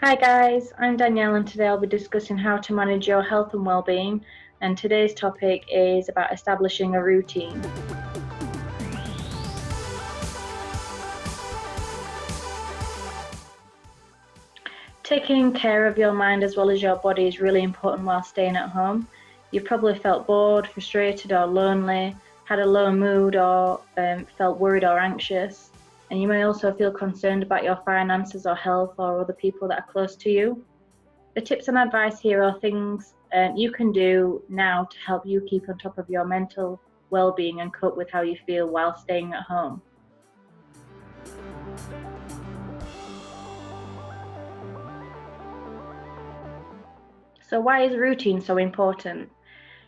Hi guys, I'm Danielle and today I'll be discussing how to manage your health and well-being, and today's topic is about establishing a routine. Taking care of your mind as well as your body is really important while staying at home. You've probably felt bored, frustrated or lonely, had a low mood or felt worried or anxious, and you may also feel concerned about your finances or health or other people that are close to you. The tips and advice here are things you can do now to help you keep on top of your mental well-being and cope with how you feel while staying at home. So why is routine so important?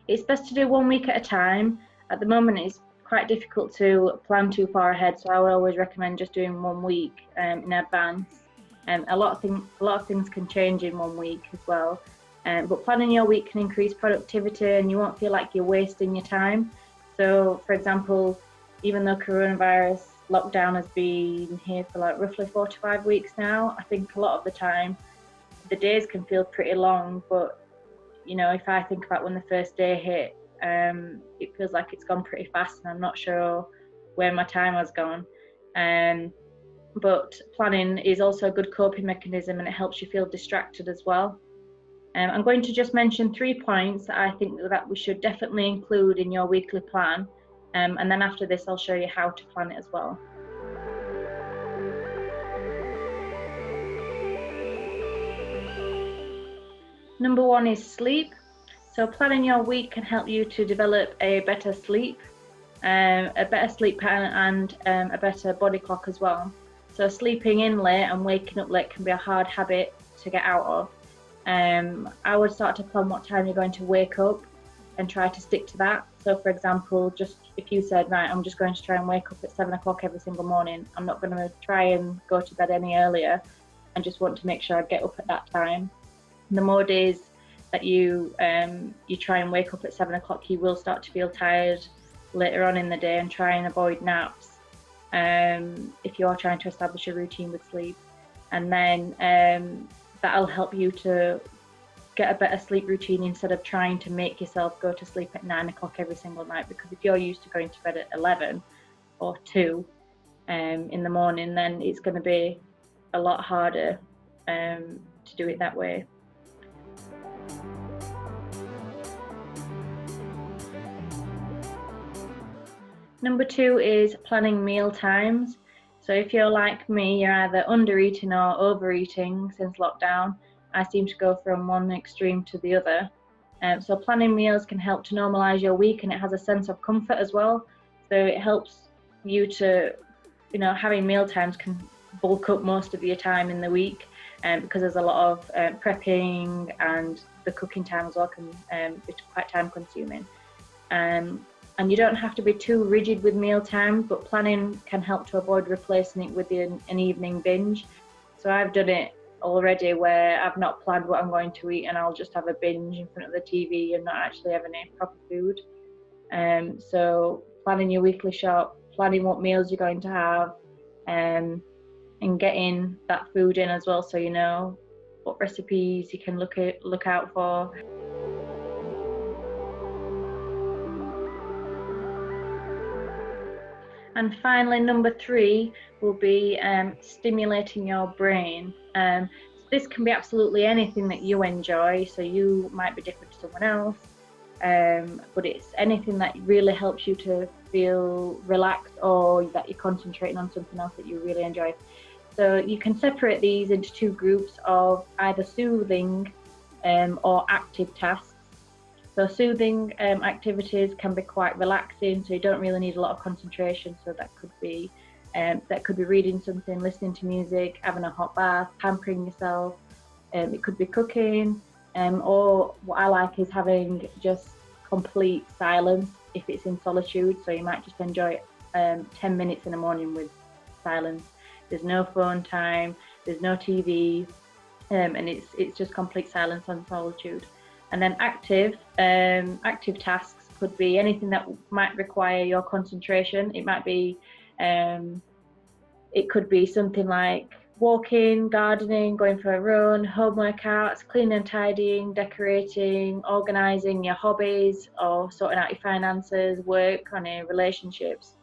It's best to do 1 week at a time. At the moment it's quite difficult to plan too far ahead, so I would always recommend just doing 1 week in advance. A lot of things can change in 1 week as well. But planning your week can increase productivity and you won't feel like you're wasting your time. So, for example, even though coronavirus lockdown has been here for like roughly 4 to 5 weeks now, I think a lot of the time the days can feel pretty long. But if I think about when the first day hit, it feels like it's gone pretty fast, and I'm not sure where my time has gone. But planning is also a good coping mechanism and it helps you feel distracted as well. I'm going to just mention 3 points that I think that we should definitely include in your weekly plan, and then after this I'll show you how to plan it as well. Number 1 is sleep. So planning your week can help you to develop a better sleep pattern and a better body clock as well. So sleeping in late and waking up late can be a hard habit to get out of. I would start to plan what time you're going to wake up and try to stick to that. So for example, just if you said, right, I'm just going to try and wake up at 7 o'clock every single morning, I'm not going to try and go to bed any earlier, and just want to make sure I get up at that time. The more days that you try and wake up at 7 o'clock, you will start to feel tired later on in the day, and try and avoid naps if you are trying to establish a routine with sleep. And then that'll help you to get a better sleep routine instead of trying to make yourself go to sleep at 9 o'clock every single night, because if you're used to going to bed at 11 or 2 in the morning, then it's going to be a lot harder to do it that way. Number 2 is planning meal times. So if you're like me, you're either under eating or overeating since lockdown. I seem to go from one extreme to the other. So planning meals can help to normalise your week, and it has a sense of comfort as well. So it helps you to, having meal times can bulk up most of your time in the week, because there's a lot of prepping, and the cooking time as well can be quite time consuming. And you don't have to be too rigid with mealtime, but planning can help to avoid replacing it with an evening binge. So I've done it already where I've not planned what I'm going to eat, and I'll just have a binge in front of the TV and not actually have any proper food. So planning your weekly shop, planning what meals you're going to have, and getting that food in as well, so you know what recipes you can look out for. And finally, number 3 will be stimulating your brain. This can be absolutely anything that you enjoy, so you might be different to someone else, but it's anything that really helps you to feel relaxed, or that you're concentrating on something else that you really enjoy. So you can separate these into 2 groups of either soothing or active tasks. So soothing activities can be quite relaxing, so you don't really need a lot of concentration. So that could be reading something, listening to music, having a hot bath, pampering yourself. It could be cooking, or what I like is having just complete silence if it's in solitude. So you might just enjoy 10 minutes in the morning with silence. There's no phone time, there's no TV, and it's just complete silence and solitude. And then active tasks could be anything that might require your concentration. It could be something like walking, gardening, going for a run, home workouts, cleaning and tidying, decorating, organising your hobbies or sorting out your finances, work, on your relationships,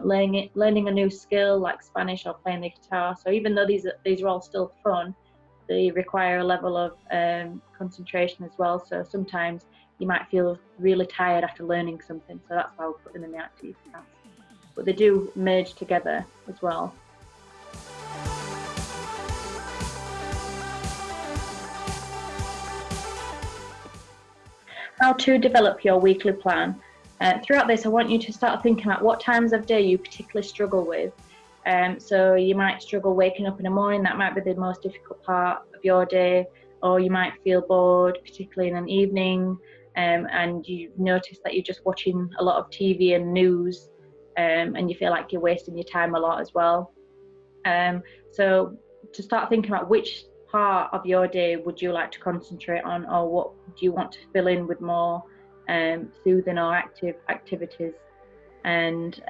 learning a new skill like Spanish or playing the guitar. So even though these are all still fun, they require a level of concentration as well. So sometimes you might feel really tired after learning something. So that's why we put them in the activity class. But they do merge together as well. How to develop your weekly plan. Throughout this, I want you to start thinking about what times of day you particularly struggle with. So you might struggle waking up in the morning, that might be the most difficult part of your day, or you might feel bored, particularly in an evening, and you notice that you're just watching a lot of TV and news, and you feel like you're wasting your time a lot as well. So to start thinking about which part of your day would you like to concentrate on, or what do you want to fill in with more soothing or active activities, and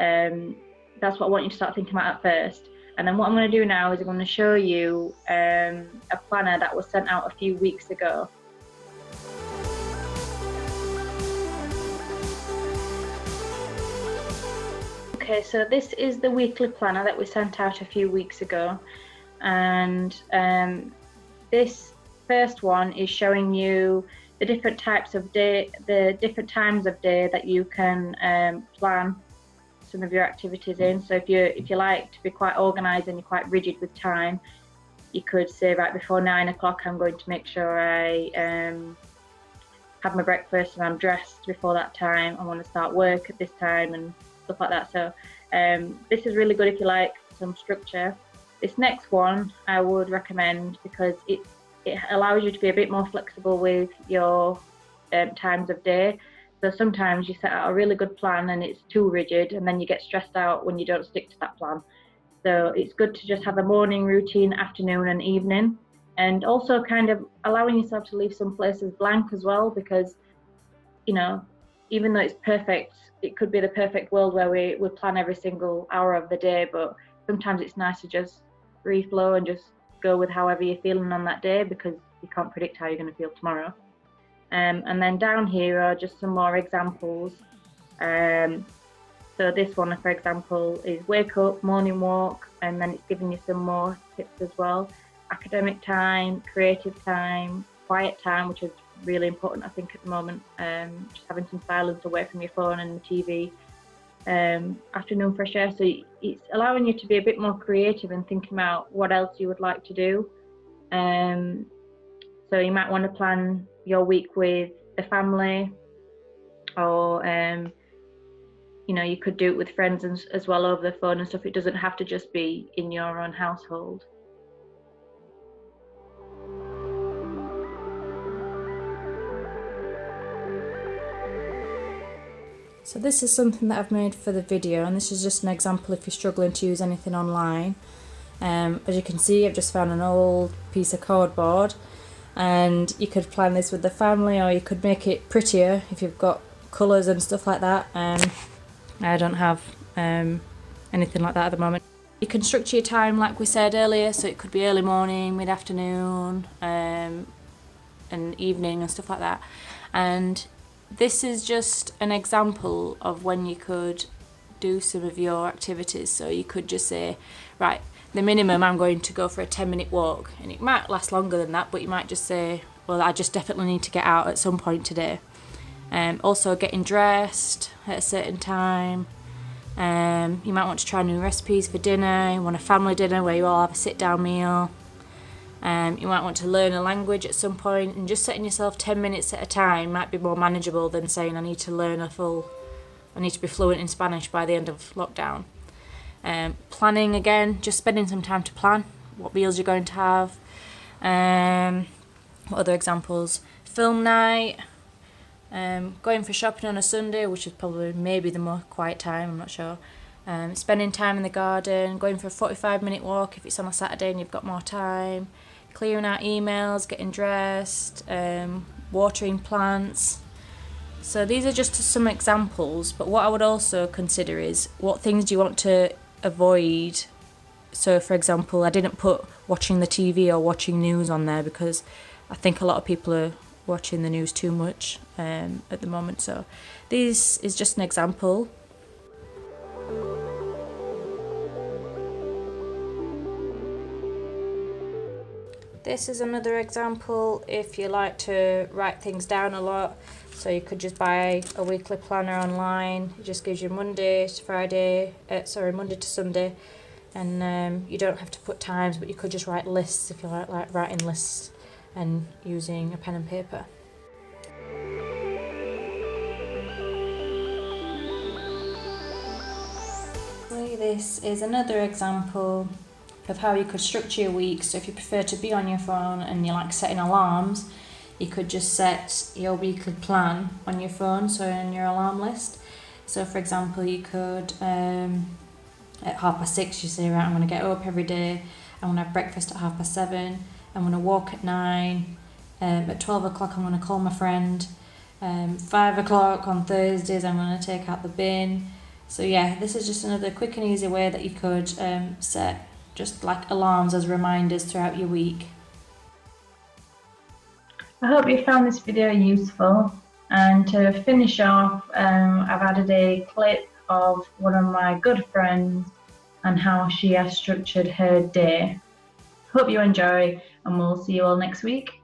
that's what I want you to start thinking about at first. And then what I'm going to do now is I'm going to show you a planner that was sent out a few weeks ago. Okay, so this is the weekly planner that we sent out a few weeks ago, and this first one is showing you the different types of day, the different times of day that you can plan some of your activities in. So if you like to be quite organised and you're quite rigid with time, you could say, right, before 9 o'clock I'm going to make sure I have my breakfast and I'm dressed before that time. I want to start work at this time and stuff like that. So this is really good if you like some structure. This next one I would recommend because it allows you to be a bit more flexible with your times of day. So sometimes you set out a really good plan and it's too rigid, and then you get stressed out when you don't stick to that plan. So it's good to just have a morning routine, afternoon and evening, and also kind of allowing yourself to leave some places blank as well, because even though it's perfect, it could be the perfect world where we plan every single hour of the day, but sometimes it's nice to just free flow and just go with however you're feeling on that day, because you can't predict how you're going to feel tomorrow. And then down here are just some more examples. So this one, for example, is wake up, morning walk, and then it's giving you some more tips as well. Academic time, creative time, quiet time, which is really important, I think, at the moment. Just having some silence away from your phone and the TV. Afternoon fresh air. So it's allowing you to be a bit more creative and thinking about what else you would like to do. So you might want to plan your week with the family, or you could do it with friends as well over the phone and stuff. It doesn't have to just be in your own household. So this is something that I've made for the video, and this is just an example if you're struggling to use anything online. As you can see, I've just found an old piece of cardboard, and you could plan this with the family, or you could make it prettier if you've got colours and stuff like that. I don't have anything like that at the moment. You can structure your time like we said earlier, so it could be early morning, mid-afternoon, and evening and stuff like that. And this is just an example of when you could do some of your activities. So you could just say, right, the minimum I'm going to go for a 10-minute walk, and it might last longer than that, but you might just say, well, I just definitely need to get out at some point today. Also getting dressed at a certain time. You might want to try new recipes for dinner. You want a family dinner where you all have a sit-down meal. You might want to learn a language at some point, and just setting yourself 10 minutes at a time might be more manageable than saying I need to be fluent in Spanish by the end of lockdown. Planning again, just spending some time to plan what meals you're going to have. What other examples? Film night, going for shopping on a Sunday, which is probably maybe the more quiet time, I'm not sure. Spending time in the garden, going for a 45-minute walk if it's on a Saturday and you've got more time, clearing out emails, getting dressed, watering plants. So these are just some examples, but what I would also consider is what things do you want to avoid So for example, I didn't put watching the TV or watching news on there because I think a lot of people are watching the news too much at the moment. So this is just an example. This is another example if you like to write things down a lot. So you could just buy a weekly planner online. It just gives you Monday to Sunday. And you don't have to put times, but you could just write lists if you like writing lists and using a pen and paper. This is another example of how you could structure your week. So if you prefer to be on your phone and you like setting alarms, you could just set your weekly plan on your phone, so in your alarm list. So for example, you could at 6:30 you say, right, I'm going to get up every day, I'm going to have breakfast at 7:30, I'm going to walk at 9, at 12 o'clock I'm going to call my friend, 5 o'clock on Thursdays I'm going to take out the bin. So yeah, this is just another quick and easy way that you could set just like alarms as reminders throughout your week. I hope you found this video useful, and to finish off, I've added a clip of one of my good friends and how she has structured her day. Hope you enjoy, and we'll see you all next week.